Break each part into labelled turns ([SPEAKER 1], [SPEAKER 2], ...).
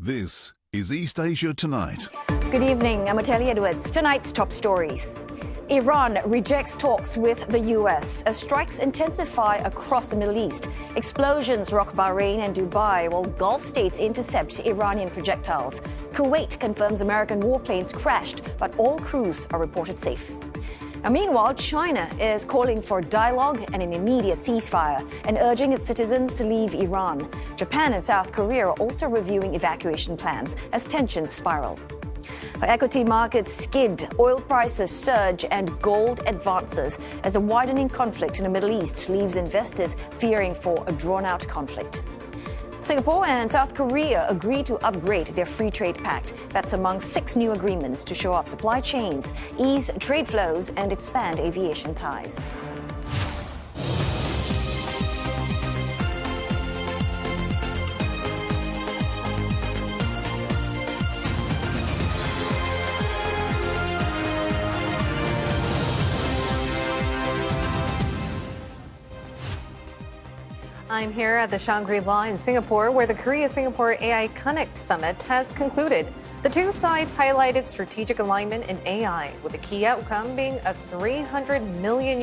[SPEAKER 1] This is East Asia Tonight.
[SPEAKER 2] Good evening, I'm Ateli Edwards. Tonight's top stories. Iran rejects talks with the US as strikes intensify across the Middle East. Explosions rock Bahrain and Dubai while Gulf states intercept Iranian projectiles. Kuwait confirms American warplanes crashed, but all crews are reported safe. Now, meanwhile, China is calling for dialogue and an immediate ceasefire and urging its citizens to leave Iran. Japan and South Korea are also reviewing evacuation plans as tensions spiral. Equity markets skid, oil prices surge, and gold advances as a widening conflict in the Middle East leaves investors fearing for a drawn-out conflict. Singapore and South Korea agree to upgrade their free trade pact. That's among 6 new agreements to shore up supply chains, ease trade flows, and expand aviation ties.
[SPEAKER 3] I'm here at the Shangri-La in Singapore, where the Korea-Singapore AI Connect Summit has concluded. The two sides highlighted strategic alignment in AI, with the key outcome being a $300 million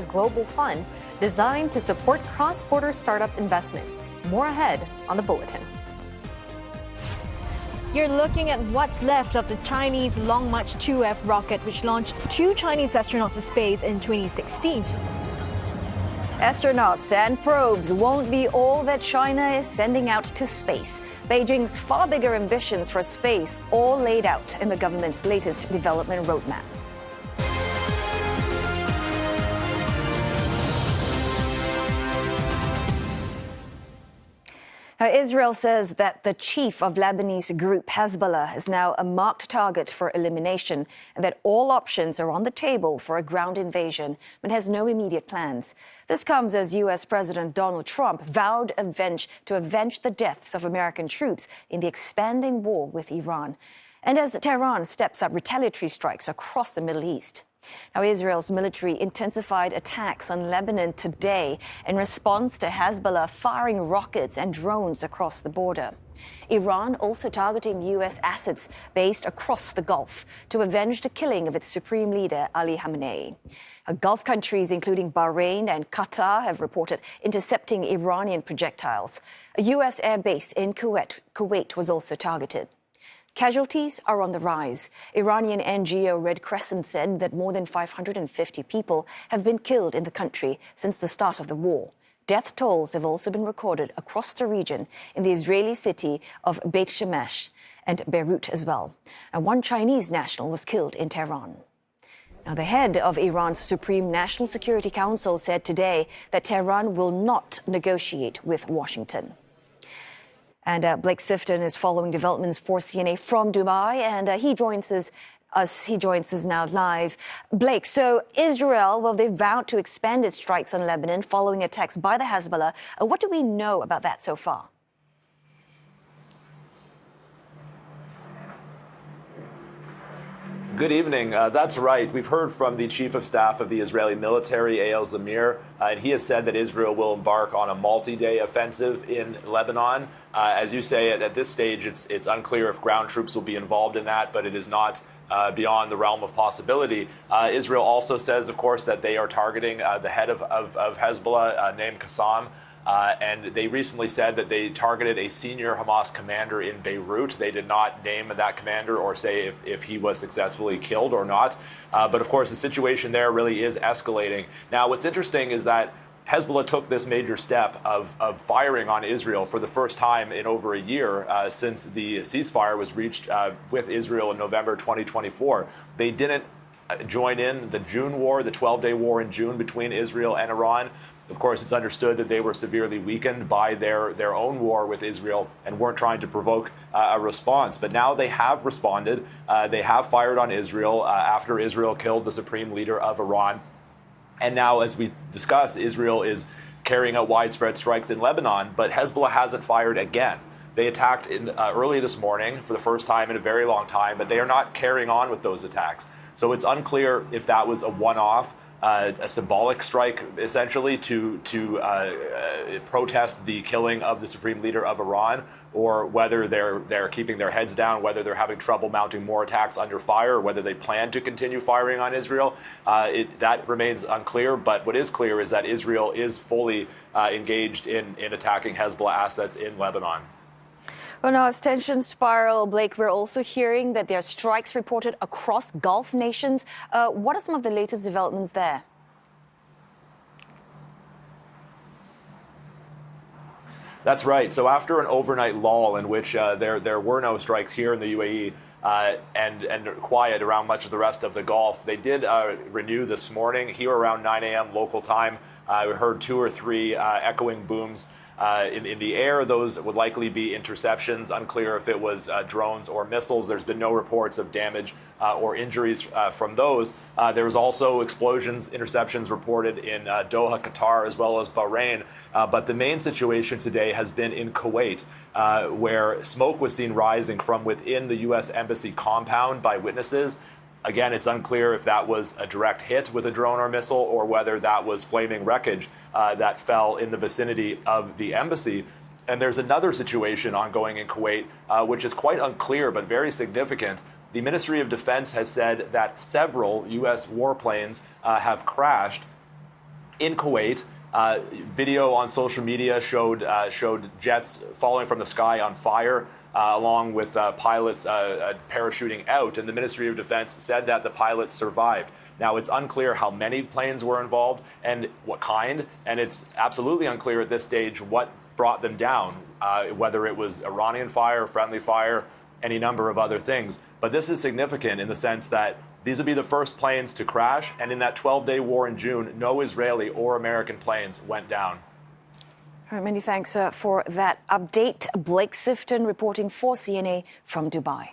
[SPEAKER 3] global fund designed to support cross-border startup investment. More ahead on the bulletin.
[SPEAKER 4] You're looking at what's left of the Chinese Long March 2F rocket, which launched 2 Chinese astronauts to space in 2016.
[SPEAKER 2] Astronauts and probes won't be all that China is sending out to space. Beijing's far bigger ambitions for space all laid out in the government's latest development roadmap. Now, Israel says that the chief of Lebanese group Hezbollah is now a marked target for elimination and that all options are on the table for a ground invasion, but has no immediate plans. This comes as U.S. President Donald Trump vowed to avenge the deaths of American troops in the expanding war with Iran, and as Tehran steps up retaliatory strikes across the Middle East. Now, Israel's military intensified attacks on Lebanon today in response to Hezbollah firing rockets and drones across the border. Iran also targeting U.S. assets based across the Gulf to avenge the killing of its supreme leader, Ali Khamenei. Gulf countries, including Bahrain and Qatar, have reported intercepting Iranian projectiles. A U.S. airbase in Kuwait was also targeted. Casualties are on the rise. Iranian NGO Red Crescent said that more than 550 people have been killed in the country since the start of the war. Death tolls have also been recorded across the region in the Israeli city of Beit Shemesh and Beirut as well. And 1 Chinese national was killed in Tehran. Now, the head of Iran's Supreme National Security Council said today that Tehran will not negotiate with Washington. And Blake Sifton is following developments for CNA from Dubai, and he joins us now live. Blake, so Israel, well, they vowed to expand its strikes on Lebanon following attacks by the Hezbollah. What do we know about that so far?
[SPEAKER 5] Good evening. That's right. We've heard from the chief of staff of the Israeli military, Eyal Zamir, and he has said that Israel will embark on a multi-day offensive in Lebanon. As you say, at this stage, it's unclear if ground troops will be involved in that, but it is not beyond the realm of possibility. Israel also says, of course, that they are targeting the head of Hezbollah, named Qassam. And they recently said that they targeted a senior Hamas commander in Beirut. They did not name that commander or say if he was successfully killed or not. But of course, the situation there really is escalating. Now, what's interesting is that Hezbollah took this major step of firing on Israel for the first time in over a year since the ceasefire was reached with Israel in November 2024. They didn't join in the June war, the 12-day war in June between Israel and Iran. Of course, it's understood that they were severely weakened by their own war with Israel and weren't trying to provoke a response. But now they have responded. They have fired on Israel after Israel killed the supreme leader of Iran. And now, as we discuss, Israel is carrying out widespread strikes in Lebanon, but Hezbollah hasn't fired again. They attacked early this morning for the first time in a very long time, but they are not carrying on with those attacks. So it's unclear if that was a one-off a symbolic strike, essentially, to protest the killing of the supreme leader of Iran, or whether they're keeping their heads down, whether they're having trouble mounting more attacks under fire, or whether they plan to continue firing on Israel. That remains unclear. But what is clear is that Israel is fully engaged in attacking Hezbollah assets in Lebanon.
[SPEAKER 2] Well, now, as tensions spiral, Blake, we're also hearing that there are strikes reported across Gulf nations. What are some of the latest developments there?
[SPEAKER 5] That's right. So after an overnight lull in which there were no strikes here in the UAE and quiet around much of the rest of the Gulf, they did renew this morning here around 9 a.m. local time. We heard 2 or 3 echoing booms. In the air, those would likely be interceptions. Unclear if it was drones or missiles. There's been no reports of damage or injuries from those. There was also explosions, interceptions reported in Doha, Qatar, as well as Bahrain. But the main situation today has been in Kuwait, where smoke was seen rising from within the U.S. Embassy compound by witnesses. Again, it's unclear if that was a direct hit with a drone or missile, or whether that was flaming wreckage that fell in the vicinity of the embassy. And there's another situation ongoing in Kuwait, which is quite unclear but very significant. The Ministry of Defense has said that several U.S. warplanes have crashed in Kuwait. Video on social media showed jets falling from the sky on fire, along with pilots parachuting out. And the Ministry of Defense said that the pilots survived. Now, it's unclear how many planes were involved and what kind. And it's absolutely unclear at this stage what brought them down, whether it was Iranian fire, friendly fire, any number of other things. But this is significant in the sense that these would be the first planes to crash, and in that 12-day war in June, no Israeli or American planes went down.
[SPEAKER 2] All right, many thanks for that update. Blake Sifton reporting for CNA from Dubai.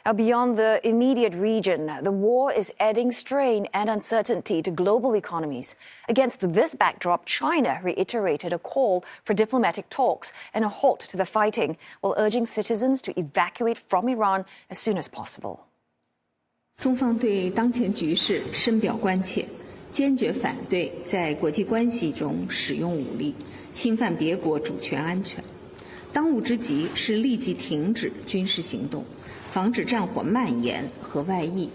[SPEAKER 2] Now, beyond the immediate region, the war is adding strain and uncertainty to global economies. Against this backdrop, China reiterated a call for diplomatic talks and a halt to the fighting, while urging citizens to evacuate from Iran as soon as possible.
[SPEAKER 6] 中方对当前局势深表关切，坚决反对在国际关系中使用武力，侵犯别国主权安全。当务之急是立即停止军事行动，防止战火蔓延和外溢。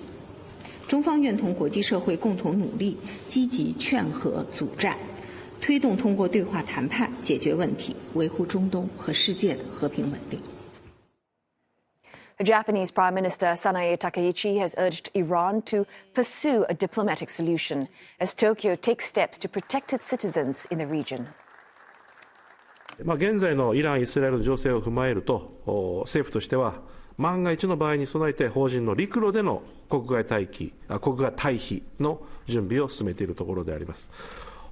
[SPEAKER 6] 中方愿同国际社会共同努力，积极劝和阻战，推动通过对话谈判解决问题，维护中东和世界的和平稳定。
[SPEAKER 2] The Japanese Prime Minister Sanae Takaichi has urged Iran to pursue a diplomatic solution as Tokyo takes steps to protect its citizens in the region.
[SPEAKER 7] 現在のイラン・イスラエルの情勢を踏まえると、政府としては万が一の場合に備えて邦人の陸路での国外退避の準備を進めているところであります。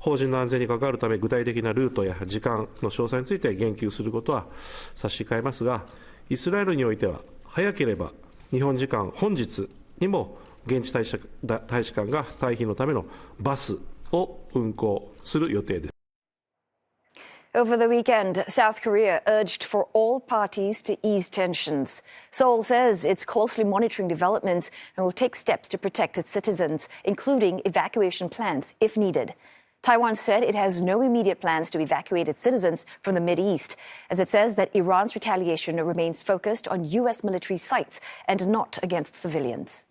[SPEAKER 7] 邦人の安全に関わるため具体的なルートや時間の詳細について言及することは差し控えますが、イスラエルにおいては早ければ日本時間本日にも現地大使館が退避のためのバスを運行する予定です。
[SPEAKER 2] Over the weekend, South Korea urged for all parties to ease tensions. Seoul says it's closely monitoring developments and will take steps to protect its citizens, including evacuation plans if needed. Taiwan said it has no immediate plans to evacuate its citizens from the Mideast, as it says that Iran's retaliation remains focused on U.S. military sites and not against civilians.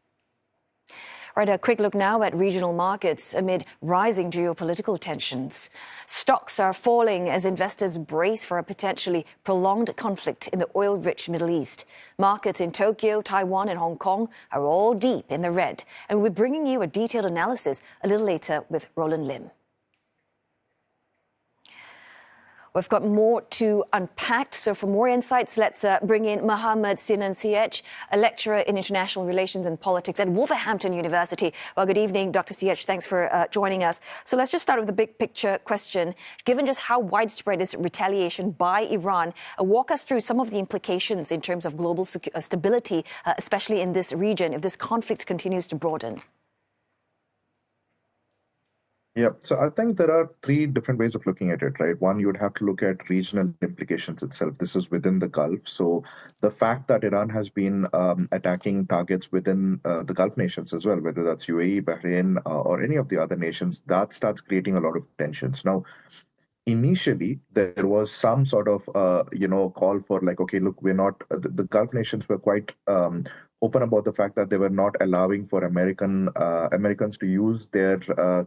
[SPEAKER 2] All right, a quick look now at regional markets amid rising geopolitical tensions. Stocks are falling as investors brace for a potentially prolonged conflict in the oil-rich Middle East. Markets in Tokyo, Taiwan and Hong Kong are all deep in the red. And we're bringing you a detailed analysis a little later with Roland Lim. We've got more to unpack. So for more insights, let's bring in Mohammed Sinan Siech, a lecturer in international relations and politics at Wolverhampton University. Well, good evening, Dr. Siech. Thanks for joining us. So let's just start with the big picture question. Given just how widespread is retaliation by Iran, walk us through some of the implications in terms of global stability, especially in this region, if this conflict continues to broaden.
[SPEAKER 8] Yeah, so I think there are three different ways of looking at it, right? One, you would have to look at regional implications itself. This is within the Gulf. So the fact that Iran has been attacking targets within the Gulf nations as well, whether that's UAE, Bahrain, or any of the other nations, that starts creating a lot of tensions. Now, initially there was some sort of call for like, okay, look, we're not the Gulf nations were quite open about the fact that they were not allowing for Americans to use their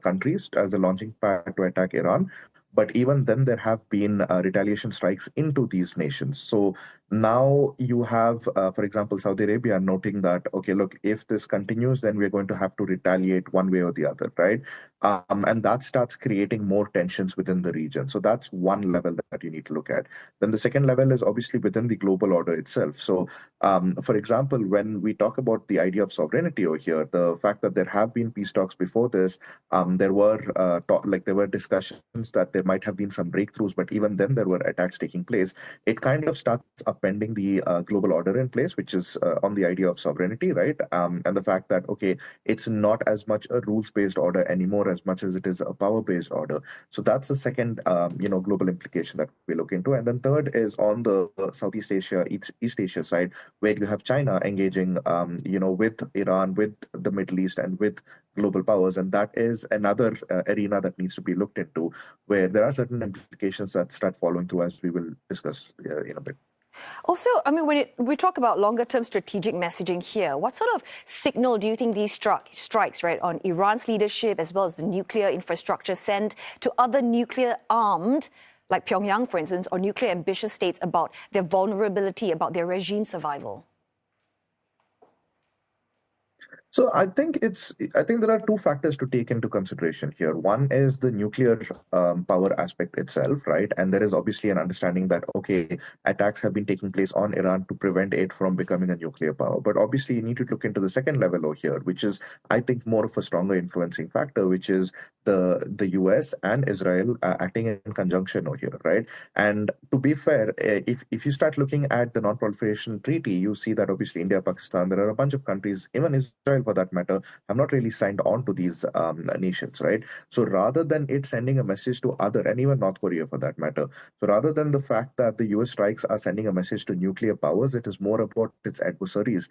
[SPEAKER 8] countries as a launching pad to attack Iran. But even then there have been retaliation strikes into these nations. So now you have, for example, Saudi Arabia noting that, okay, look, if this continues, then we're going to have to retaliate one way or the other, right? And that starts creating more tensions within the region. So that's one level that you need to look at. Then the second level is obviously within the global order itself. So, for example, when we talk about the idea of sovereignty over here, the fact that there have been peace talks before this, there were there were discussions that there might have been some breakthroughs, but even then there were attacks taking place. It kind of starts upending the global order in place, which is on the idea of sovereignty, right? And the fact that, okay, it's not as much a rules-based order anymore as much as it is a power-based order. So that's the second, global implication that we look into. And then third is on the Southeast Asia, East Asia side, where you have China engaging, with Iran, with the Middle East, and with global powers. And that is another arena that needs to be looked into, where there are certain implications that start following through, as we will discuss in a bit.
[SPEAKER 2] Also, I mean, when we talk about longer-term strategic messaging here, what sort of signal do you think these strikes, right, on Iran's leadership as well as the nuclear infrastructure send to other nuclear-armed, like Pyongyang, for instance, or nuclear-ambitious states about their vulnerability, about their regime survival?
[SPEAKER 8] So I think there are two factors to take into consideration here. One is the nuclear power aspect itself, right? And there is obviously an understanding that, okay, attacks have been taking place on Iran to prevent it from becoming a nuclear power. But obviously you need to look into the second level over here, which is, I think, more of a stronger influencing factor, which is the US and Israel acting in conjunction over here, right? And to be fair, if you start looking at the non-proliferation treaty, you see that obviously India, Pakistan, there are a bunch of countries, even Israel for that matter, have not really signed on to these nations, right? So rather than it sending a message to other, and even North Korea for that matter, so rather than the fact that the US strikes are sending a message to nuclear powers, it is more about its adversaries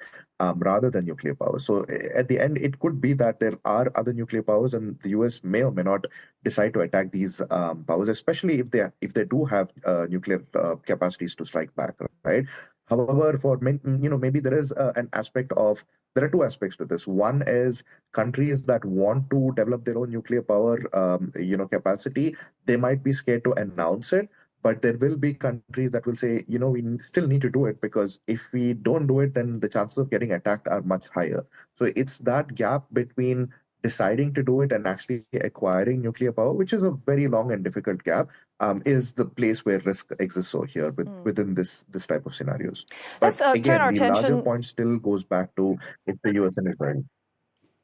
[SPEAKER 8] rather than nuclear powers. So at the end, it could be that there are other nuclear powers, and the US may or may not decide to attack these powers, especially if they do have nuclear capacities to strike back, right? However, for maybe there is an aspect of there are two aspects to this. One is countries that want to develop their own nuclear power, capacity. They might be scared to announce it, but there will be countries that will say, we still need to do it, because if we don't do it, then the chances of getting attacked are much higher. So it's that gap between deciding to do it and actually acquiring nuclear power, which is a very long and difficult gap, is the place where risk exists over here within this type of scenarios. But again, the larger point still goes back to it's the US and Israel.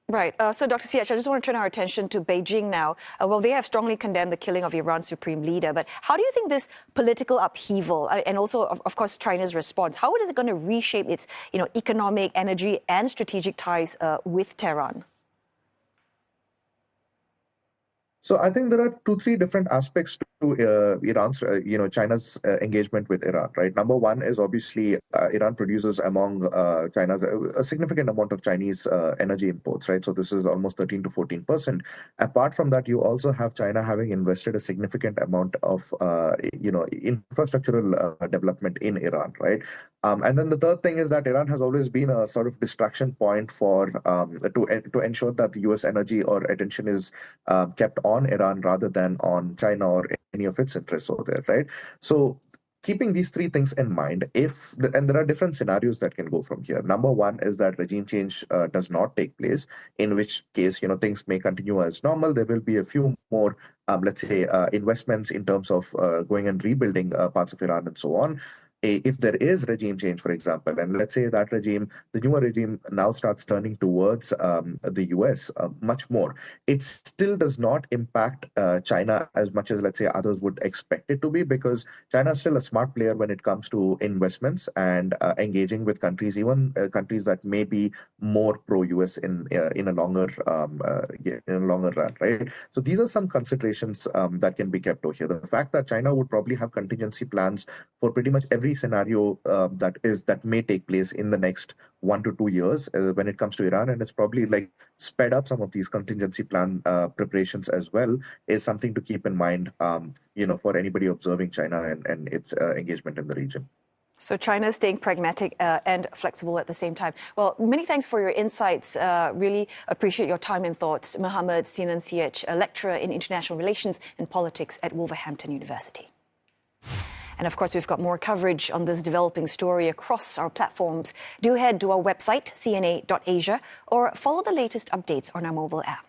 [SPEAKER 2] Right. So, Dr. Siach, I just want to turn our attention to Beijing now. Well, they have strongly condemned the killing of Iran's supreme leader. But how do you think this political upheaval, and also, of course, China's response, how is it going to reshape its, economic, energy, and strategic ties with Tehran?
[SPEAKER 8] So I think there are 2-3 different aspects to Iran's, China's engagement with Iran, right? Number one is obviously Iran produces among China's a significant amount of Chinese energy imports, right? So this is almost 13 to 14%. Apart from that, you also have China having invested a significant amount of, infrastructural development in Iran, right? And then the third thing is that Iran has always been a sort of distraction point for to ensure that the U.S. energy or attention is kept on Iran rather than on China or any of its interests over there, right? So keeping these three things in mind, and there are different scenarios that can go from here. Number one is that regime change does not take place, in which case, things may continue as normal. There will be a few more, let's say, investments in terms of going and rebuilding parts of Iran and so on. if there is regime change, for example, and let's say that regime, the newer regime now starts turning towards the US much more, it still does not impact China as much as, let's say, others would expect it to be, because China is still a smart player when it comes to investments and engaging with countries, even countries that may be more pro-US in a longer run, right? So these are some considerations that can be kept over here. The fact that China would probably have contingency plans for pretty much every scenario that may take place in the next 1 to 2 years when it comes to Iran, and it's probably like sped up some of these contingency plan preparations as well, is something to keep in mind, for anybody observing China and its engagement in the region.
[SPEAKER 2] So China is staying pragmatic and flexible at the same time. Well, many thanks for your insights. Really appreciate your time and thoughts. Mohammed Sinan Siech, a lecturer in international relations and politics at Wolverhampton University. And of course, we've got more coverage on this developing story across our platforms. Do head to our website, cna.asia, or follow the latest updates on our mobile app.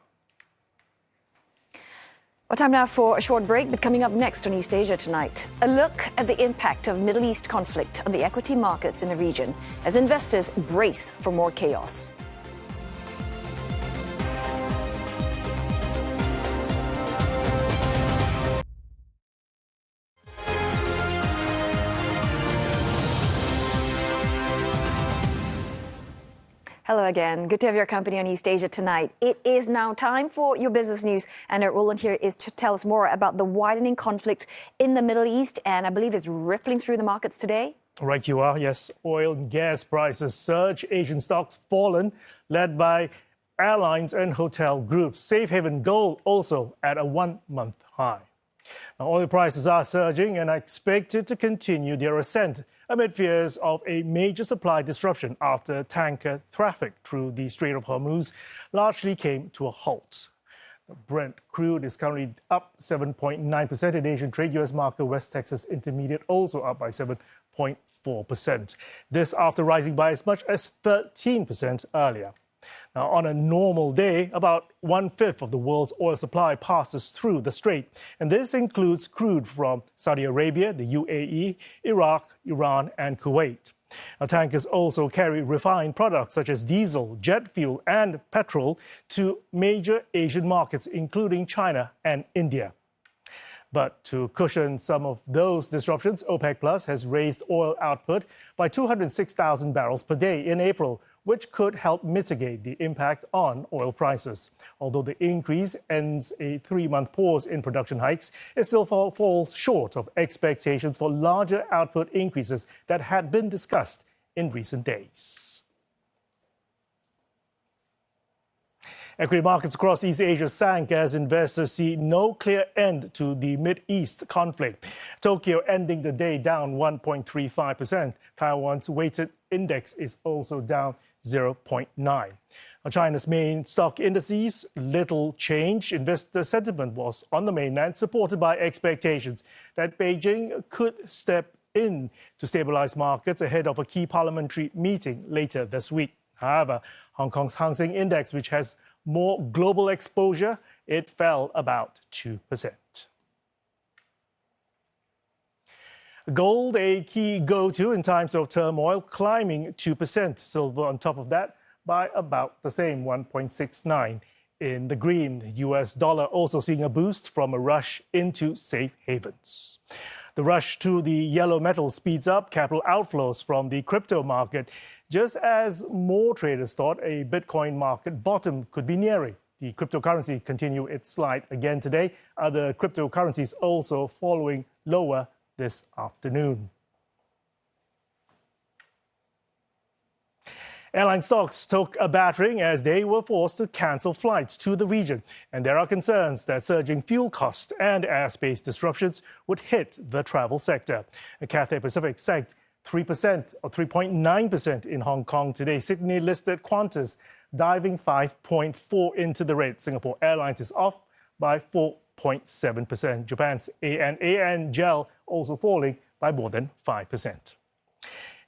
[SPEAKER 2] Well, time now for a short break, but coming up next on East Asia Tonight, a look at the impact of Middle East conflict on the equity markets in the region as investors brace for more chaos. Hello again. Good to have your company on East Asia Tonight. It is now time for your business news. And Roland here is to tell us more about the widening conflict in the Middle East. And I believe it's rippling through the markets today.
[SPEAKER 9] Right, you are. Yes, oil and gas prices surge. Asian stocks fallen, led by airlines and hotel groups. Safe haven gold also at a 1-month high. Now, oil prices are surging and are expected to continue their ascent amid fears of a major supply disruption after tanker traffic through the Strait of Hormuz largely came to a halt. Brent crude is currently up 7.9% in Asian trade. U.S. market West Texas Intermediate also up by 7.4%. This after rising by as much as 13% earlier. Now, on a normal day, about 1/5 of the world's oil supply passes through the strait, and this includes crude from Saudi Arabia, the UAE, Iraq, Iran, and Kuwait. Now, tankers also carry refined products such as diesel, jet fuel, and petrol to major Asian markets, including China and India. But to cushion some of those disruptions, OPEC Plus has raised oil output by 206,000 barrels per day in April, which could help mitigate the impact on oil prices. Although the increase ends a 3-month pause in production hikes, it still falls short of expectations for larger output increases that had been discussed in recent days. Equity markets across East Asia sank as investors see no clear end to the Mid-East conflict. Tokyo ending the day down 1.35%. Taiwan's weighted index is also down 0.9. Now, China's main stock indices, little change. Investor sentiment was on the mainland, supported by expectations that Beijing could step in to stabilize markets ahead of a key parliamentary meeting later this week. However, Hong Kong's Hang Seng Index, which has more global exposure, it fell about 2%. Gold, a key go-to in times of turmoil, climbing 2%. Silver on top of that by about the same, 1.69 in the green. The US dollar also seeing a boost from a rush into safe havens. The rush to the yellow metal speeds up capital outflows from the crypto market, just as more traders thought a Bitcoin market bottom could be nearing. The cryptocurrency continue its slide again today. Other cryptocurrencies also following lower this afternoon. Airline stocks took a battering as they were forced to cancel flights to the region. And there are concerns that surging fuel costs and airspace disruptions would hit the travel sector. Cathay Pacific sagged 3% or 3.9% in Hong Kong today. Sydney-listed Qantas diving 5.4% into the red. Singapore Airlines is off by 4.7%. Japan's ANA GEL also falling by more than 5%.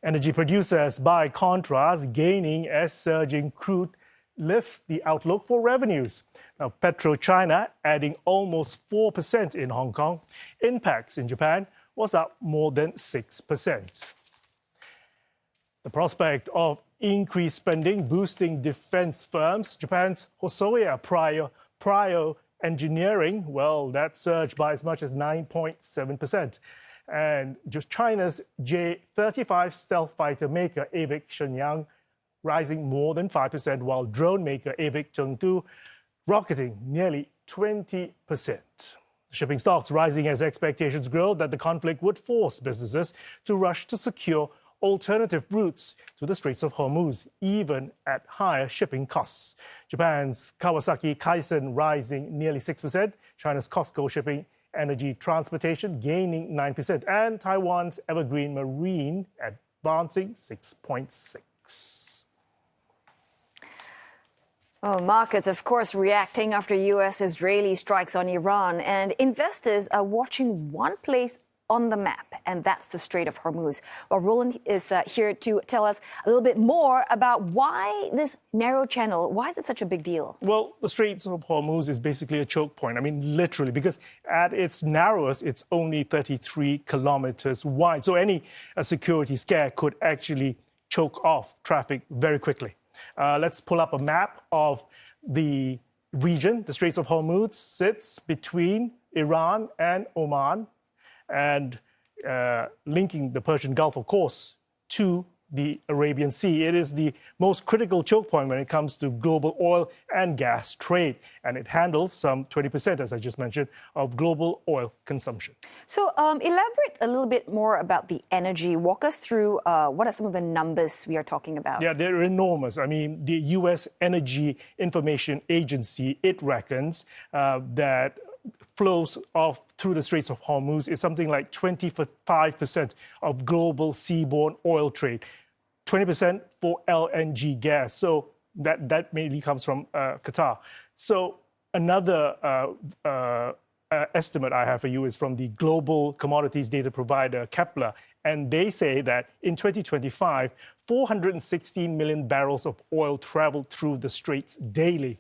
[SPEAKER 9] Energy producers, by contrast, gaining as surging crude lift the outlook for revenues. Now, PetroChina adding almost 4% in Hong Kong. Inpex in Japan was up more than 6%. The prospect of increased spending boosting defense firms. Japan's Hosoya Prio Engineering, well, that surged by as much as 9.7%. And just China's J-35 stealth fighter maker Aviation rising more than 5%, while drone maker Avic Chengdu rocketing nearly 20%. Shipping stocks rising as expectations grow that the conflict would force businesses to rush to secure alternative routes to the Straits of Hormuz, even at higher shipping costs. Japan's Kawasaki Kaisen rising nearly 6%, China's COSCO Shipping Energy Transportation gaining 9%, and Taiwan's Evergreen Marine advancing 6.6%.
[SPEAKER 2] Oh, markets, of course, reacting after U.S.-Israeli strikes on Iran, and investors are watching one place on the map, and that's the Strait of Hormuz. Well, Roland is here to tell us a little bit more about why this narrow channel, why is it such a big deal?
[SPEAKER 9] Well, the Strait of Hormuz is basically a choke point. I mean, literally, because at its narrowest, it's only 33 kilometers wide. So any security scare could actually choke off traffic very quickly. Let's pull up a map of the region. The Straits of Hormuz sits between Iran and Oman, and linking the Persian Gulf, of course, to the Arabian Sea. It is the most critical choke point when it comes to global oil and gas trade, and it handles some 20%, as I just mentioned, of global oil consumption.
[SPEAKER 2] So elaborate a little bit more about the energy. Walk us through what are some of the numbers we are talking about?
[SPEAKER 9] Yeah, they're enormous. I mean, the U.S. Energy Information Agency, it reckons that flows off through the Straits of Hormuz is something like 25% of global seaborne oil trade, 20% for LNG gas. So that mainly comes from Qatar. So another estimate I have for you is from the global commodities data provider Kepler, and they say that in 2025, 416 million barrels of oil traveled through the Straits daily.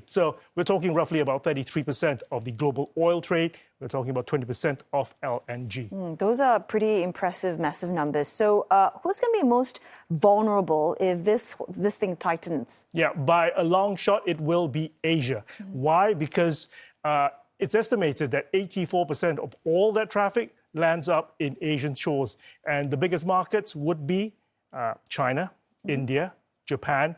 [SPEAKER 9] So we're talking roughly about 33% of the global oil trade. We're talking about 20% of LNG.
[SPEAKER 2] Those are pretty impressive, massive numbers. So who's going to be most vulnerable if this thing tightens?
[SPEAKER 9] Yeah, by a long shot, it will be Asia. Why? Because it's estimated that 84% of all that traffic lands up in Asian shores. And the biggest markets would be China, India, Japan,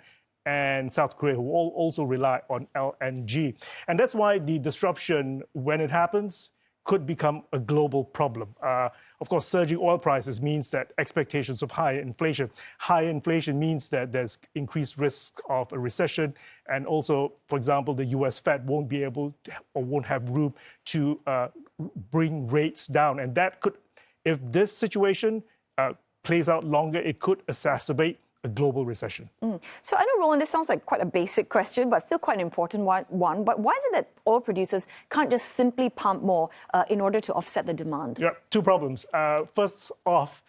[SPEAKER 9] and South Korea, who all also rely on LNG. And that's why the disruption, when it happens, could become a global problem. Of course, surging oil prices means that expectations of higher inflation. Higher inflation means that there's increased risk of a recession. And also, for example, the US Fed won't be able to, or won't have room to bring rates down. And that could, if this situation plays out longer, it could exacerbate a global recession.
[SPEAKER 2] So I know, Roland, this sounds like quite a basic question, but still quite an important one. But why is it that oil producers can't just simply pump more in order to offset the demand?
[SPEAKER 9] Yeah, two problems. First off,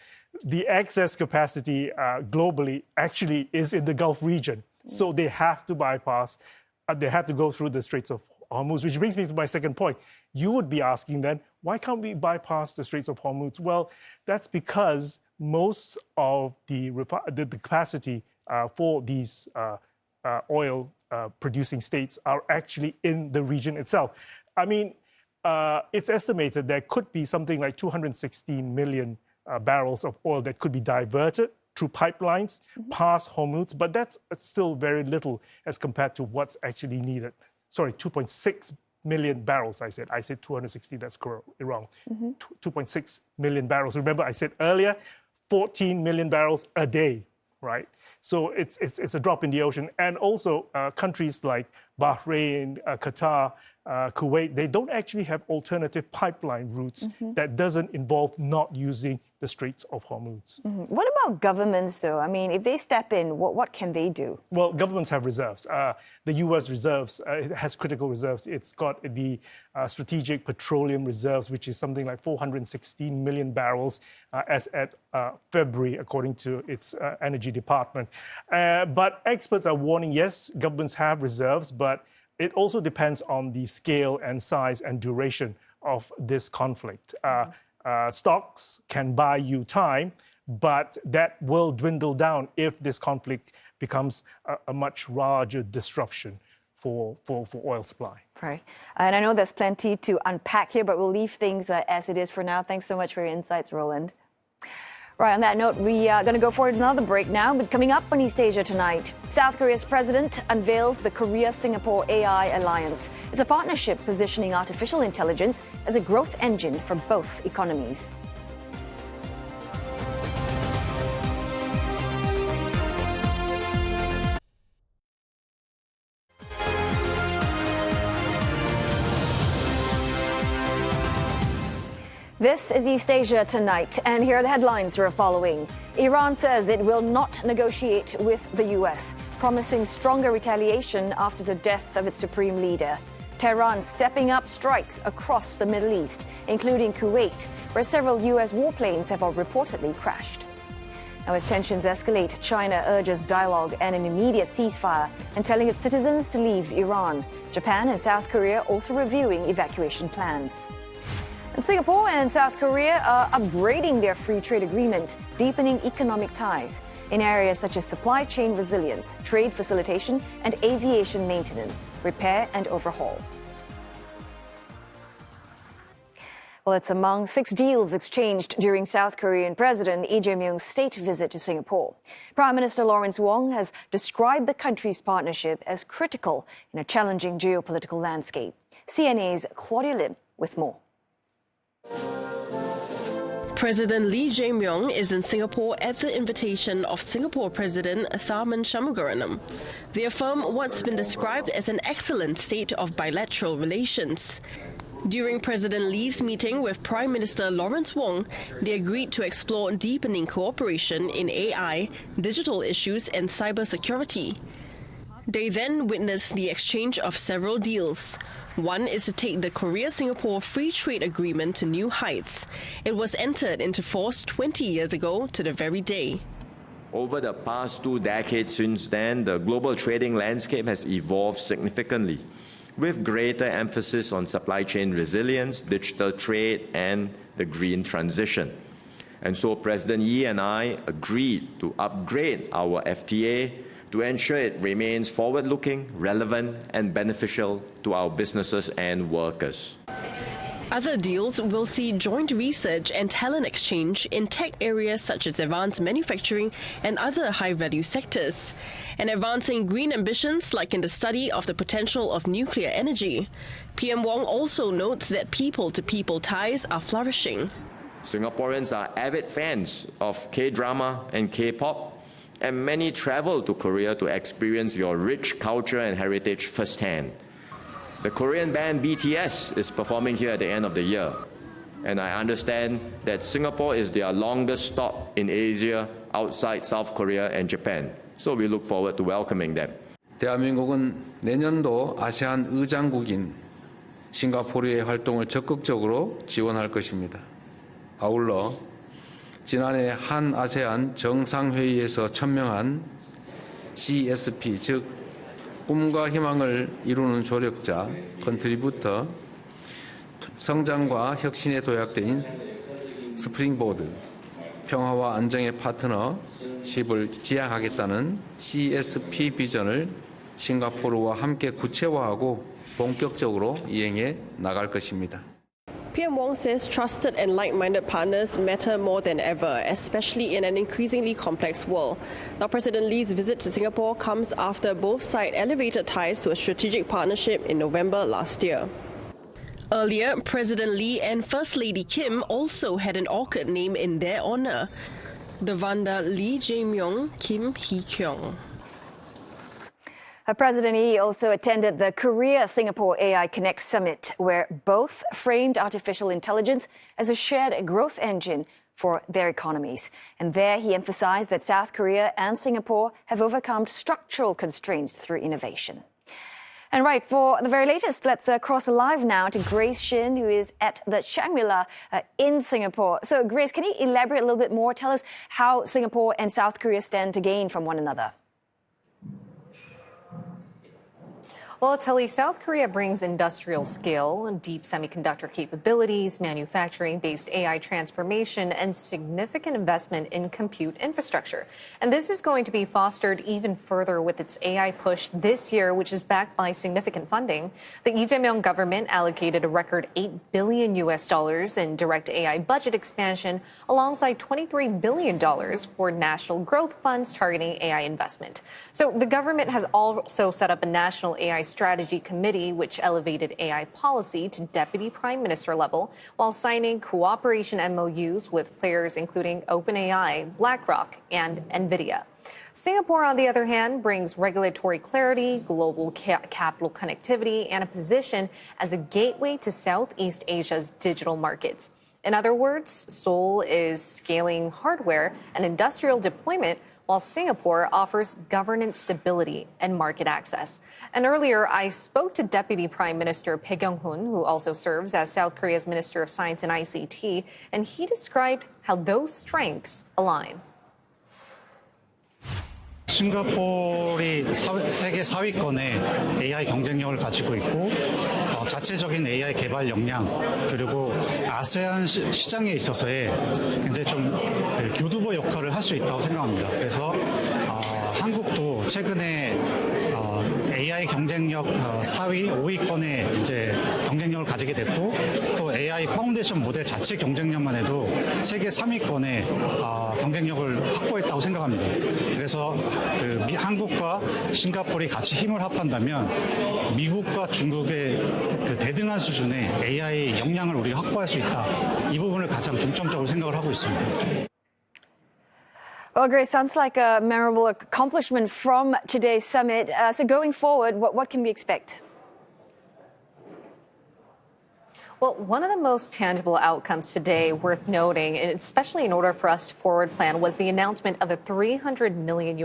[SPEAKER 9] the excess capacity globally actually is in the Gulf region. So they have to bypass, they have to go through the Straits of Hormuz, which brings me to my second point. You would be asking then, why can't we bypass the Straits of Hormuz? Well, that's because most of the capacity for these oil producing states are actually in the region itself. I mean, it's estimated there could be something like 216 million barrels of oil that could be diverted through pipelines past Hormuz, but that's still very little as compared to what's actually needed. Sorry, 2.6 million barrels, I said. I said 260, that's wrong. 2.6 million barrels. Remember, I said earlier, 14 million barrels a day, right? So it's a drop in the ocean. And also countries like Bahrain, Qatar, Kuwait, they don't actually have alternative pipeline routes that doesn't involve not using the Straits of Hormuz.
[SPEAKER 2] What about governments, though? I mean, if they step in, what can they do?
[SPEAKER 9] Well, governments have reserves. The U.S. reserves, it has critical reserves. It's got the strategic petroleum reserves, which is something like 416 million barrels as at February, according to its energy department. But experts are warning, yes, governments have reserves, but it also depends on the scale and size and duration of this conflict. Stocks can buy you time, but that will dwindle down if this conflict becomes a much larger disruption for oil supply.
[SPEAKER 2] Right. And I know there's plenty to unpack here, but we'll leave things as it is for now. Thanks so much for your insights, Roland. Right, on that note, we are going to go for another break now, but coming up on East Asia tonight, South Korea's president unveils the Korea-Singapore AI alliance. It's a partnership positioning artificial intelligence as a growth engine for both economies. This is East Asia tonight, and here are the headlines we're following. Iran says it will not negotiate with the U.S., promising stronger retaliation after the death of its supreme leader. Tehran stepping up strikes across the Middle East, including Kuwait, where several U.S. warplanes have reportedly crashed. Now, as tensions escalate, China urges dialogue and an immediate ceasefire and telling its citizens to leave Iran. Japan and South Korea also reviewing evacuation plans. And Singapore and South Korea are upgrading their free trade agreement, deepening economic ties in areas such as supply chain resilience, trade facilitation, and aviation maintenance, repair and overhaul. Well, it's among 6 deals exchanged during South Korean President Lee Jae-myung's state visit to Singapore. Prime Minister Lawrence Wong has described the country's partnership as critical in a challenging geopolitical landscape. CNA's Claudia Lim with more.
[SPEAKER 10] President Lee Jae-myung is in Singapore at the invitation of Singapore President Tharman Shanmugaratnam. They affirm what's been described as an excellent state of bilateral relations. During President Lee's meeting with Prime Minister Lawrence Wong, they agreed to explore deepening cooperation in AI, digital issues and cybersecurity. They then witnessed the exchange of several deals. One is to take the Korea-Singapore Free Trade Agreement to new heights. It was entered into force 20 years ago to the very day.
[SPEAKER 11] Over the past 2 decades since then, the global trading landscape has evolved significantly, with greater emphasis on supply chain resilience, digital trade, and the green transition. And so President Yi and I agreed to upgrade our FTA to ensure it remains forward-looking, relevant, and beneficial to our businesses and workers.
[SPEAKER 10] Other deals will see joint research and talent exchange in tech areas such as advanced manufacturing and other high-value sectors, and advancing green ambitions like in the study of the potential of nuclear energy. PM Wong also notes that people-to-people ties are flourishing.
[SPEAKER 11] Singaporeans are avid fans of K-drama and K-pop, and many travel to Korea to experience your rich culture and heritage firsthand. The Korean band BTS is performing here at the end of the year, and I understand that Singapore is their longest stop in Asia outside South Korea and Japan, so we look forward to welcoming them.
[SPEAKER 12] 대한민국은 내년도 아세안 의장국인 싱가포르의 활동을 적극적으로 지원할 것입니다. 아울러 지난해 한 아세안 정상회의에서 천명한 CSP, 즉 꿈과 희망을 이루는 조력자, 컨트리부터 성장과 혁신에 도약된 스프링보드, 평화와 안정의 파트너십을 지향하겠다는 CSP 비전을 싱가포르와 함께 구체화하고 본격적으로 이행해 나갈 것입니다.
[SPEAKER 10] PM Wong says trusted and like-minded partners matter more than ever, especially in an increasingly complex world. Now, President Lee's visit to Singapore comes after both sides elevated ties to a strategic partnership in November last year. Earlier, President Lee and First Lady Kim also had an orchid named in their honor, the Vanda Lee Jae-myung Kim Hee-kyung.
[SPEAKER 2] President Lee also attended the Korea-Singapore AI Connect Summit, where both framed artificial intelligence as a shared growth engine for their economies. And there he emphasized that South Korea and Singapore have overcome structural constraints through innovation. And right, for the very latest, let's cross live now to Grace Shin, who is at the Shangri-La in Singapore. So, Grace, can you elaborate a little bit more? Tell us how Singapore and South Korea stand to gain from one another.
[SPEAKER 3] Well, Tilly, South Korea brings industrial scale, deep semiconductor capabilities, manufacturing-based AI transformation, and significant investment in compute infrastructure. And this is going to be fostered even further with its AI push this year, which is backed by significant funding. The Lee Jae-myung government allocated a record $8 billion in direct AI budget expansion, alongside $23 billion for national growth funds targeting AI investment. So the government has also set up a national AI strategy committee, which elevated AI policy to deputy prime minister level, while signing cooperation MOUs with players including OpenAI, BlackRock, and NVIDIA. Singapore, on the other hand, brings regulatory clarity, global capital connectivity, and a position as a gateway to Southeast Asia's digital markets. In other words, Seoul is scaling hardware and industrial deployment, while Singapore offers governance stability and market access. And earlier, I spoke to Deputy Prime Minister Bae Kyung-hun, who also serves as South Korea's Minister of Science and ICT, and he described how those strengths align.
[SPEAKER 13] 싱가포르이 세계 4위권의 AI 경쟁력을 가지고 있고 자체적인 AI 개발 역량 그리고 아세안 시장에 있어서의 굉장히 좀 교두보 역할을 할 수 있다고 생각합니다. 그래서 한국도 최근에 AI 경쟁력 4위, 5위권의 이제 경쟁력을 가지게 됐고 또 AI 파운데이션 모델 자체 경쟁력만 해도 세계 3위권의 경쟁력을 확보했다고 생각합니다. 그래서 한국과 싱가포르이 같이 힘을 합한다면 미국과 중국의 그 대등한 수준의 AI 역량을 우리가 확보할 수 있다. 이 부분을 가장 중점적으로 생각을 하고 있습니다.
[SPEAKER 2] Well, Grace, sounds like a memorable accomplishment from today's summit. So going forward, what can we expect?
[SPEAKER 3] Well, one of the most tangible outcomes today worth noting, and especially in order for us to forward plan, was the announcement of a $300 million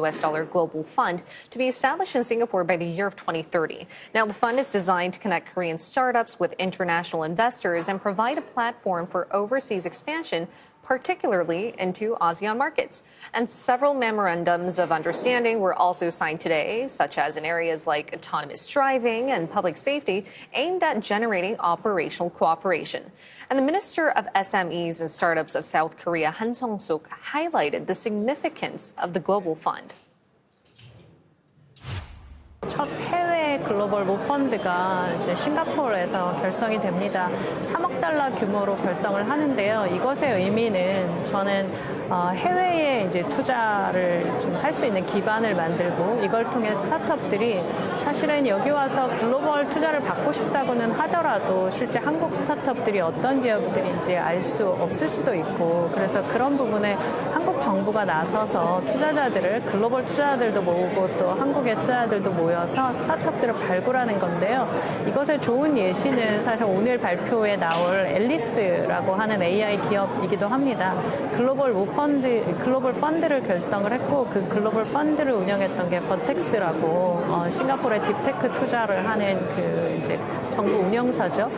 [SPEAKER 3] global fund to be established in Singapore by the year of 2030. Now, the fund is designed to connect Korean startups with international investors and provide a platform for overseas expansion, particularly into ASEAN markets. And several memorandums of understanding were also signed today, such as in areas like autonomous driving and public safety, aimed at generating operational cooperation. And the Minister of SMEs and Startups of South Korea, Han Song-suk, highlighted the significance of the global fund.
[SPEAKER 14] 첫 해외 글로벌 모펀드가 이제 싱가포르에서 결성이 됩니다. 3억 달러 규모로 결성을 하는데요. 이것의 의미는 저는 해외에 이제 투자를 좀 할 수 있는 기반을 만들고 이걸 통해 스타트업들이 사실은 여기 와서 글로벌 투자를 받고 싶다고는 하더라도 실제 한국 스타트업들이 어떤 기업들인지 알 수 없을 수도 있고 그래서 그런 부분에 한국 정부가 나서서 투자자들을 글로벌 투자자들도 모으고 또 한국의 투자자들도 모여서 스타트업들을 발굴하는 건데요. 이것의 좋은 예시는 사실 오늘 발표에 나올 앨리스라고 하는 AI 기업이기도 합니다. 글로벌 펀드를 결성을 했고 그 글로벌 펀드를 운영했던 게 버텍스라고 싱가포르의 딥테크 투자를 하는 그 이제 정부 운영사죠.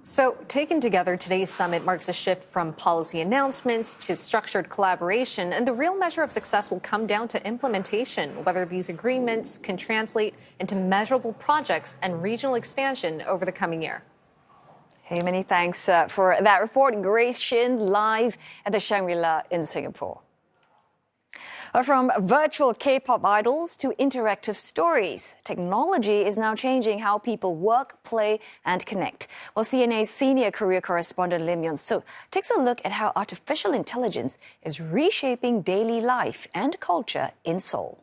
[SPEAKER 3] So, taken together, today's summit marks a shift from policy announcements to structured collaboration, and the real measure of success will come down to implementation, whether these agreements can translate into measurable projects and regional expansion over the coming year.
[SPEAKER 2] Hey, many thanks for that report. Grace Shin, live at the Shangri-La in Singapore. From virtual K-pop idols to interactive stories, technology is now changing how people work, play, and connect. Well, CNA's senior Korea correspondent Lim Yeon-suk takes a look at how artificial intelligence is reshaping daily life and culture in Seoul.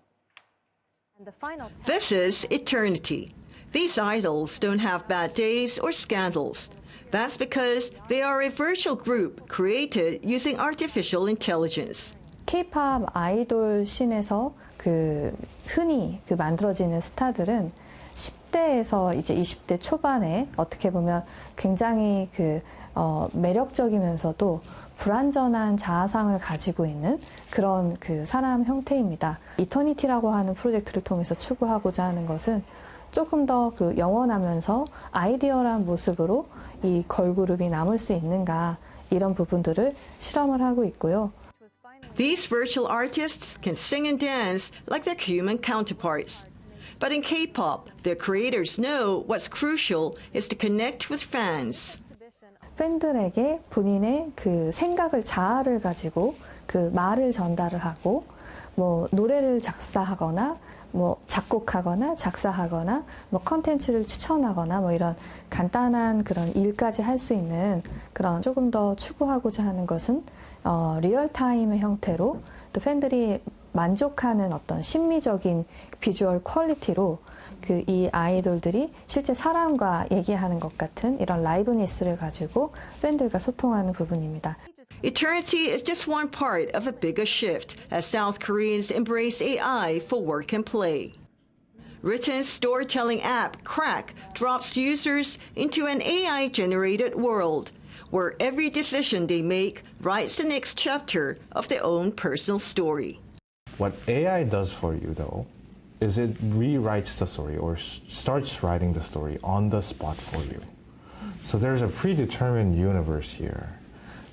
[SPEAKER 15] This is eternity. These idols don't have bad days or scandals. That's because they are a virtual group created using artificial intelligence.
[SPEAKER 16] K-pop 아이돌 씬에서 흔히 만들어지는 스타들은 10대에서 이제 20대 초반에 어떻게 보면 굉장히 매력적이면서도 불완전한 자아상을 가지고 있는 그런 사람 형태입니다. 이터니티라고 하는 프로젝트를 통해서 추구하고자 하는 것은 조금 더 영원하면서 아이디어란 모습으로 이 걸그룹이 남을 수 있는가 이런 부분들을 실험을 하고 있고요.
[SPEAKER 15] These virtual artists can sing and dance like their human counterparts. But in K-pop, their creators know what's crucial is to connect with fans.
[SPEAKER 16] 팬들에게 본인의 그 생각을 자아를 가지고 그 말을 전달을 하고 뭐 노래를 작사하거나 뭐 작곡하거나 작사하거나 뭐 컨텐츠를 추천하거나 뭐 이런 간단한 그런 일까지 할 수 있는 그런 조금 더 추구하고자 하는 것은 리얼타임의 형태로 또 팬들이 만족하는 어떤 심미적인 비주얼 퀄리티로 그 이 아이돌들이 실제 사람과 얘기하는 것 같은 이런 라이브니스를 가지고 팬들과 소통하는 부분입니다.
[SPEAKER 15] Eternity is just one part of a bigger shift as South Koreans embrace AI for work and play. Written storytelling app Crack drops users into an AI-generated world where every decision they make writes the next chapter of their own personal story.
[SPEAKER 17] What AI does for you, though, is it rewrites the story or starts writing the story on the spot for you. So there's a predetermined universe here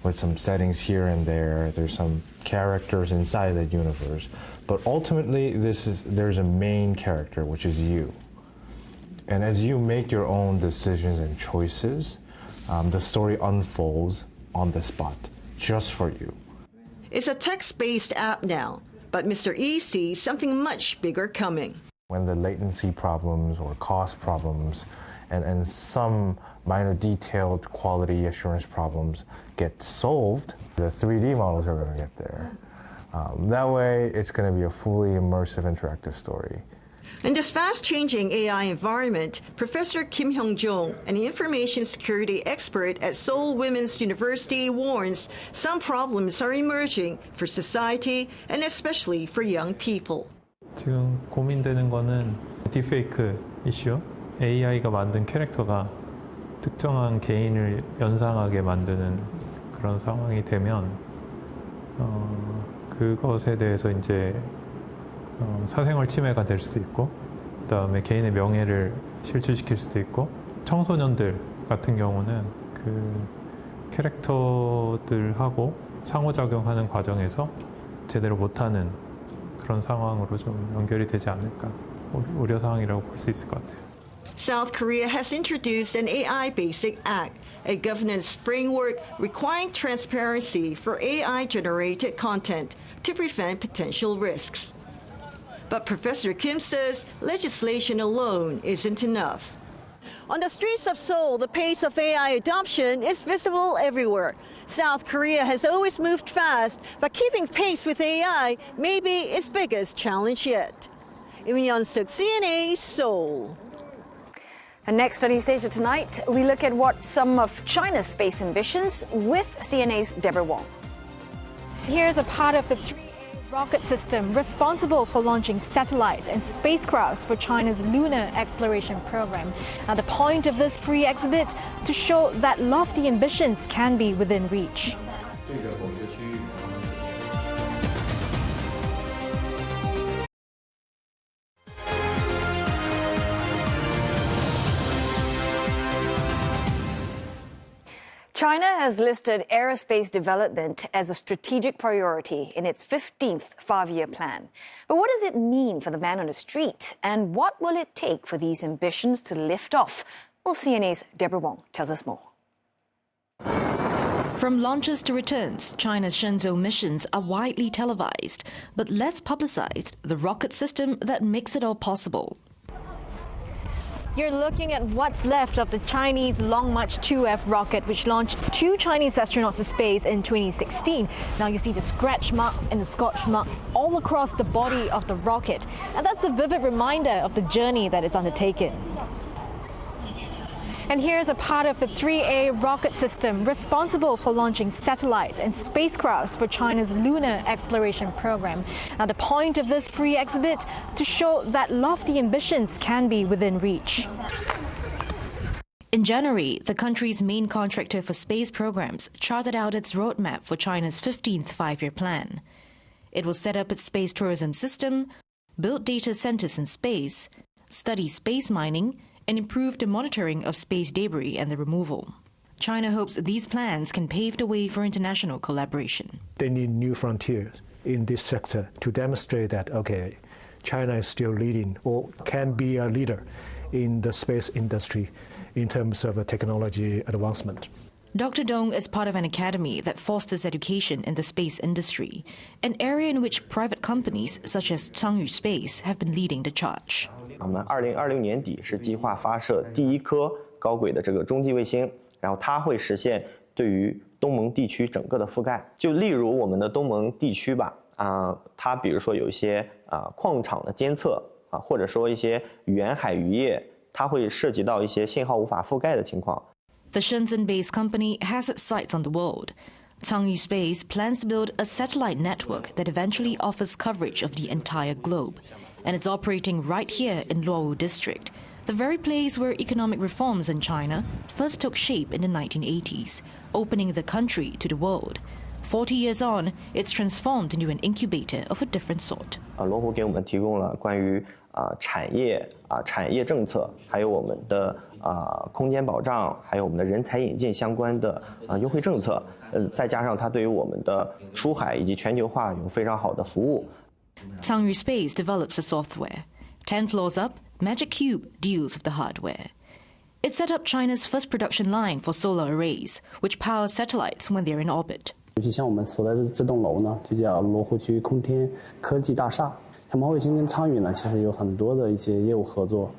[SPEAKER 17] with some settings here and there. There's some characters inside that universe. But ultimately, there's a main character, which is you. And as you make your own decisions and choices, the story unfolds on the spot, just for you.
[SPEAKER 15] It's a text-based app now, but Mr. E sees something much bigger coming.
[SPEAKER 17] When the latency problems or cost problems and some minor detailed quality assurance problems get solved, the 3D models are going to get there. That way, it's going to be a fully immersive interactive story.
[SPEAKER 15] In this fast-changing AI environment, Professor Kim Hyung-jong, an information security expert at Seoul Women's University, warns some problems are emerging for society and especially for young people.
[SPEAKER 18] 지금 고민되는 거는 딥페이크 이슈, AI가 만든 캐릭터가 특정한 개인을 연상하게 만드는 그런 상황이 되면 그것에 대해서 이제 사생활 침해가 될 수도 있고 그다음에 개인의 명예를 실추시킬 수도 있고 청소년들 같은 경우는 그 캐릭터들하고 상호작용하는 과정에서 제대로 못하는 그런 상황으로 좀 연결이 되지 않을까 우려 사항이라고 볼 수 있을 것 같아요.
[SPEAKER 15] South Korea has introduced an AI Basic Act, a governance framework requiring transparency for AI-generated content to prevent potential risks. But Professor Kim says legislation alone isn't enough. On the streets of Seoul, the pace of AI adoption is visible everywhere. South Korea has always moved fast, but keeping pace with AI may be its biggest challenge yet. Im Yeon-suk, CNA, Seoul.
[SPEAKER 2] And next on East Asia Tonight, we look at what some of China's space ambitions with CNA's Deborah Wong.
[SPEAKER 4] Here's a part of the 3A rocket system responsible for launching satellites and spacecrafts for China's lunar exploration program. Now, the point of this free exhibit to show that lofty ambitions can be within reach.
[SPEAKER 2] China has listed aerospace development as a strategic priority in its 15th five-year plan. But what does it mean for the man on the street? And what will it take for these ambitions to lift off? Well, CNA's Deborah Wong tells us more.
[SPEAKER 19] From launches to returns, China's Shenzhou missions are widely televised, but less publicized, the rocket system that makes it all possible.
[SPEAKER 4] You're looking at what's left of the Chinese Long March 2F rocket, which launched 2 Chinese astronauts to space in 2016. Now you see the scratch marks and the scorch marks all across the body of the rocket. And that's a vivid reminder of the journey that it's undertaken. And here's a part of the 3A rocket system responsible for launching satellites and spacecrafts for China's lunar exploration program. Now, the point of this free exhibit to show that lofty ambitions can be within reach.
[SPEAKER 19] In January, the country's main contractor for space programs charted out its roadmap for China's 15th five-year plan. It will set up its space tourism system, build data centers in space, study space mining, and improve the monitoring of space debris and the removal. China hopes these plans can pave the way for international collaboration.
[SPEAKER 20] They need new frontiers in this sector to demonstrate that, okay, China is still leading or can be a leader in the space industry in terms of technology advancement.
[SPEAKER 19] Dr. Dong is part of an academy that fosters education in the space industry, an area in which private companies such as Changyu Space have been leading the charge.
[SPEAKER 21] 我们2026年底是计划发射第一颗高轨的这个中继卫星，然后它会实现对于东盟地区整个的覆盖。就例如我们的东盟地区吧，它比如说有一些矿场的监测或者说一些远海渔业，它会涉及到一些信号无法覆盖的情况。
[SPEAKER 19] The Shenzhen-based company has its sights on the world. Changyu Space plans to build a satellite network that eventually offers coverage of the entire globe. And it's operating right here in Luowu district, the very place where economic reforms in China first took shape in the 1980s, opening the country to the world. 40 years on, it's transformed into an incubator of a different sort.
[SPEAKER 21] 罗湖给我们提供了关于产业政策，还有我们的空间保障，还有我们的人才引进相关的优惠政策。再加上它对于我们的出海以及全球化有非常好的服务。
[SPEAKER 19] Changyu Space develops the software. 10 floors up, Magic Cube deals with the hardware. It set up China's first production line for solar arrays, which powers satellites when they're in orbit.
[SPEAKER 22] 尤其像我们所在的这栋楼呢，就叫罗湖区空天科技大厦。像毛卫星跟昌宇呢，其实有很多的一些业务合作，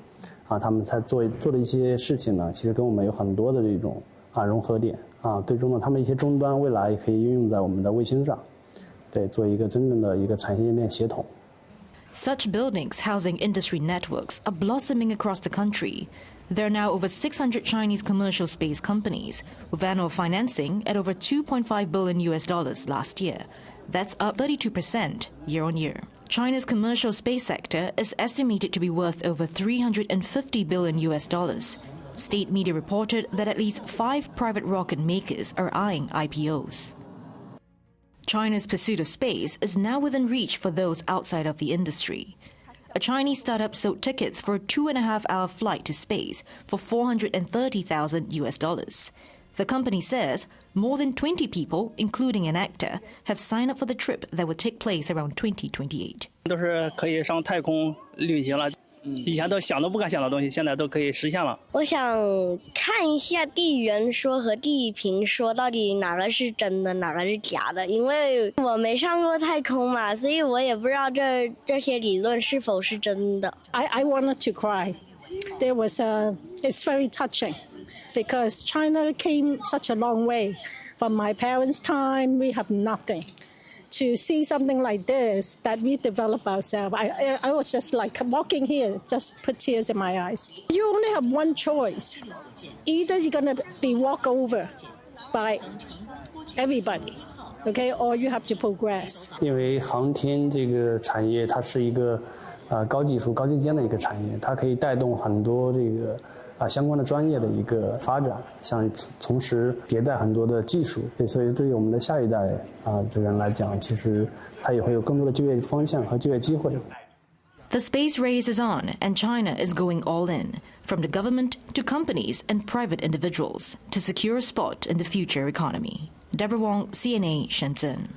[SPEAKER 22] 他们在做的一些事情呢，其实跟我们有很多的这种融合点最终呢，他们一些终端未来也可以应用在我们的卫星上，对，做一个真正的一个产业链协同。
[SPEAKER 19] Such buildings housing industry networks are blossoming across the country. There are now over 600 Chinese commercial space companies, with annual financing at over $2.5 billion last year. That's up 32% year on year. China's commercial space sector is estimated to be worth over $350 billion. State media reported that at least 5 private rocket makers are eyeing IPOs. China's pursuit of space is now within reach for those outside of the industry. A Chinese startup sold tickets for a 2.5-hour flight to space for $430,000. The company says more than 20 people, including an actor, have signed up for the trip that will take place around 2028.
[SPEAKER 23] 都是可以上太空旅行了。 以前都想都不敢想的东西，现在都可以实现了。
[SPEAKER 24] 我想看一下地缘说和地平说到底哪个是真的，哪个是假的。因为我没上过太空嘛，所以我也不知道这些理论是否是真的。
[SPEAKER 25] I wanted to cry. There was it's very touching because China came such a long way. From my parents' time, we have nothing. To see something like this that we develop ourselves, I was just like walking here, just put tears in my eyes. You only have one choice. Either you're going to be walked over by everybody, okay, or you have to progress.
[SPEAKER 22] 因为航天这个产业，它是一个高技术、高精尖的一个产业，它可以带动很多这个相关的专业的一个发展，像同时迭代很多的技术，所以对于我们的下一代这人来讲，其实他也会有更多的就业方向和就业机会。
[SPEAKER 19] The space race is on, and China is going all in, from the government to companies and private individuals, to secure a spot in the future economy. Deborah Wong, CNA, Shenzhen.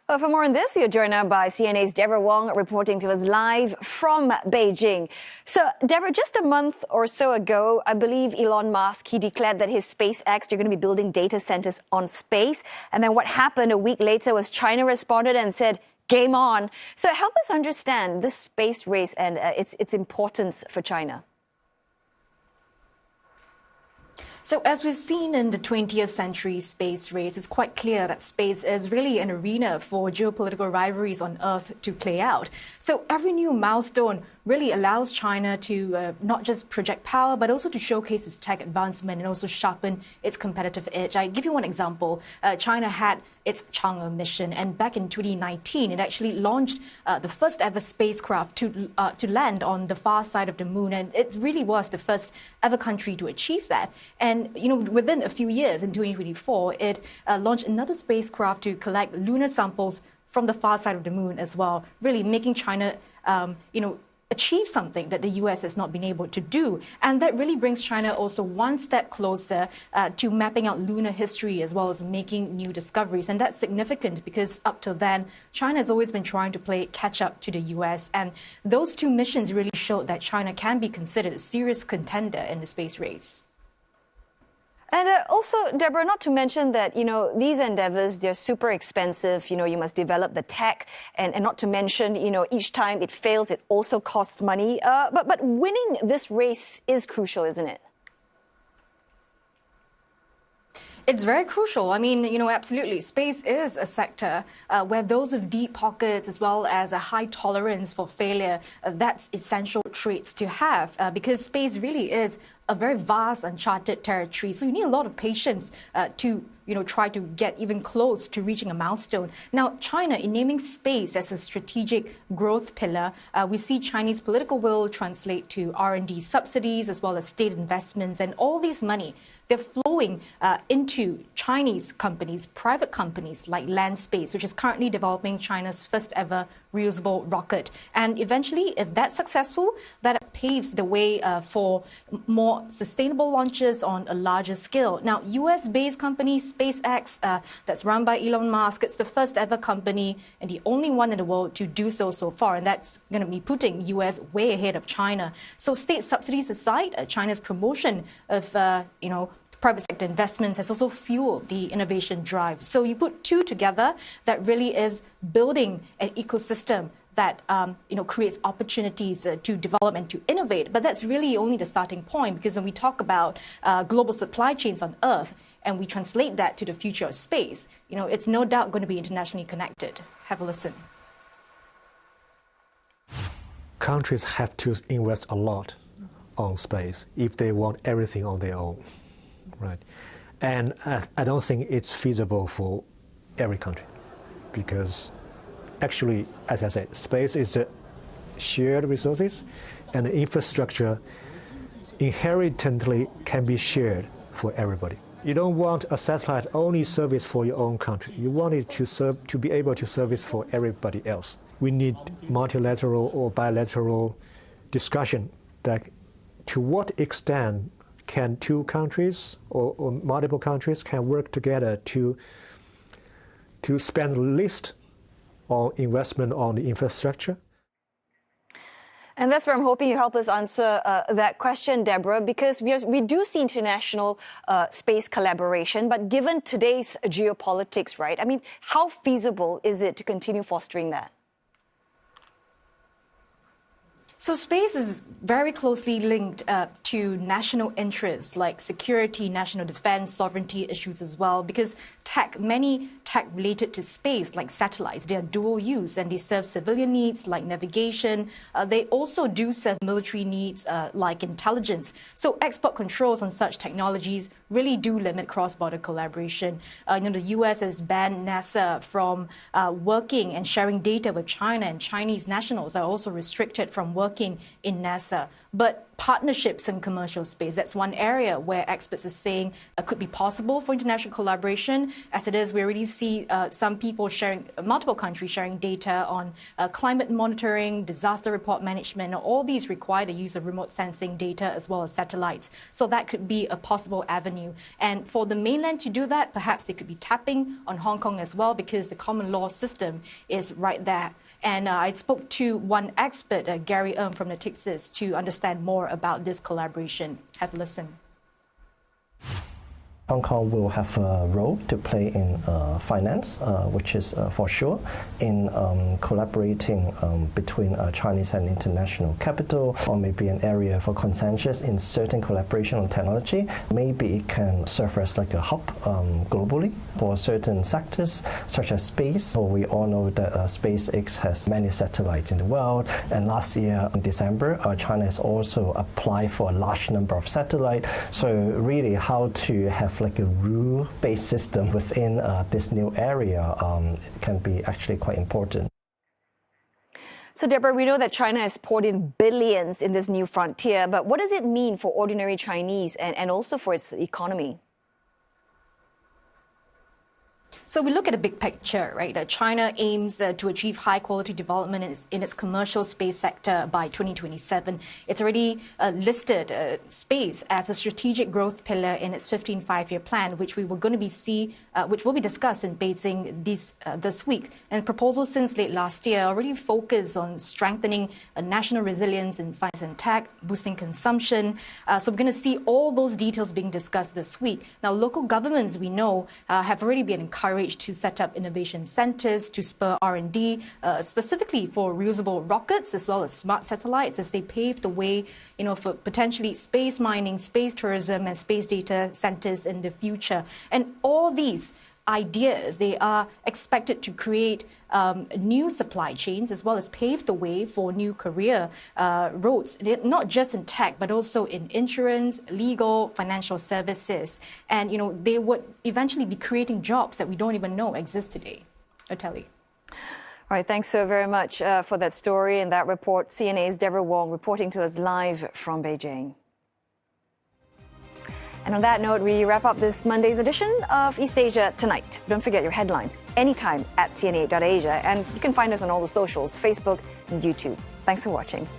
[SPEAKER 2] Well, for more on this, you're joined now by CNA's Deborah Wong reporting to us live from Beijing. So, Deborah, just a month or so ago, I believe Elon Musk, he declared that his SpaceX, they're going to be building data centers on space. And then what happened a week later was China responded and said, game on. So help us understand this space race and its importance for China.
[SPEAKER 26] So as we've seen in the 20th century space race, it's quite clear that space is really an arena for geopolitical rivalries on Earth to play out. So every new milestone really allows China to not just project power, but also to showcase its tech advancement and also sharpen its competitive edge. I give you one example. China had its Chang'e mission, and back in 2019, it actually launched the first ever spacecraft to land on the far side of the moon, and it really was the first ever country to achieve that. And within a few years, in 2024, it launched another spacecraft to collect lunar samples from the far side of the moon as well, really making China, achieve something that the US has not been able to do. And that really brings China also one step closer to mapping out lunar history as well as making new discoveries. And that's significant because up till then, China has always been trying to play catch up to the US. And those two missions really showed that China can be considered a serious contender in the space race.
[SPEAKER 2] And also, Deborah, not to mention that, these endeavors, they're super expensive. You must develop the tech and not to mention, each time it fails, it also costs money. But winning this race is crucial, isn't it?
[SPEAKER 26] It's very crucial. I mean, absolutely. Space is a sector where those with deep pockets as well as a high tolerance for failure, that's essential traits to have because space really is a very vast, uncharted territory. So you need a lot of patience to try to get even close to reaching a milestone. Now, China, in naming space as a strategic growth pillar, we see Chinese political will translate to R&D subsidies as well as state investments, and all this money, they're flowing into Chinese companies, private companies like Landspace, which is currently developing China's first ever reusable rocket. And eventually, if that's successful, that paves the way for more sustainable launches on a larger scale. Now, US-based company SpaceX, that's run by Elon Musk, it's the first ever company and the only one in the world to do so far. And that's going to be putting US way ahead of China. So state subsidies aside, China's promotion of, private sector investments has also fueled the innovation drive. So you put two together, that really is building an ecosystem that creates opportunities to develop and to innovate. But that's really only the starting point, because when we talk about global supply chains on Earth and we translate that to the future of space, it's no doubt going to be internationally connected. Have a listen.
[SPEAKER 20] Countries have to invest a lot on space if they want everything on their own. Right, and I don't think it's feasible for every country, because actually, as I said, space is a shared resources, and the infrastructure inherently can be shared for everybody. You don't want a satellite only service for your own country. You want it to be able to service for everybody else. We need multilateral or bilateral discussion, like to what extent can two countries or multiple countries can work together to spend least on investment on the infrastructure?
[SPEAKER 2] And that's where I'm hoping you help us answer that question, Deborah, because we do see international space collaboration, but given today's geopolitics, right? I mean, how feasible is it to continue fostering that?
[SPEAKER 26] So space is very closely linked to national interests like security, national defense, sovereignty issues as well, because many tech related to space, like satellites, they are dual use and they serve civilian needs like navigation. They also do serve military needs like intelligence. So export controls on such technologies really do limit cross-border collaboration. The US has banned NASA from working and sharing data with China, and Chinese nationals are also restricted from working in NASA. But partnerships in commercial space, that's one area where experts are saying could be possible for international collaboration. As it is, we already see some people multiple countries sharing data on climate monitoring, disaster report management. All these require the use of remote sensing data as well as satellites. So that could be a possible avenue. And for the mainland to do that, perhaps they could be tapping on Hong Kong as well, because the common law system is right there. And I spoke to one expert, Gary from Natixis, to understand more about this collaboration. Have a listen.
[SPEAKER 1] Hong Kong will have a role to play in finance, which is for sure, in collaborating between Chinese and international capital, or maybe an area for consensus in certain collaboration on technology. Maybe it can serve as like a hub globally for certain sectors, such as space. So we all know that SpaceX has many satellites in the world, and last year in December, China has also applied for a large number of satellites. So really, how to have like a rule-based system within this new area can be actually quite important.
[SPEAKER 2] So, Deborah, we know that China has poured in billions in this new frontier, but what does it mean for ordinary Chinese and also for its economy?
[SPEAKER 26] So we look at the big picture, right? China aims to achieve high-quality development in its commercial space sector by 2027. It's already listed space as a strategic growth pillar in its 15th five-year plan, which we were going to which will be discussed in Beijing this week. And proposals since late last year already focus on strengthening national resilience in science and tech, boosting consumption. So we're going to see all those details being discussed this week. Now, local governments, we know, have already been encouraged to set up innovation centers to spur R&D, specifically for reusable rockets as well as smart satellites, as they pave the way, for potentially space mining, space tourism, and space data centers in the future. And all these ideas, they are expected to create new supply chains as well as pave the way for new career roads, not just in tech, but also in insurance, legal, financial services. And, they would eventually be creating jobs that we don't even know exist today. Oteli.
[SPEAKER 2] All right, thanks so very much for that story and that report. CNA's Deborah Wong reporting to us live from Beijing. And on that note, we wrap up this Monday's edition of East Asia Tonight. Don't forget your headlines anytime at cna.asia. And you can find us on all the socials, Facebook and YouTube. Thanks for watching.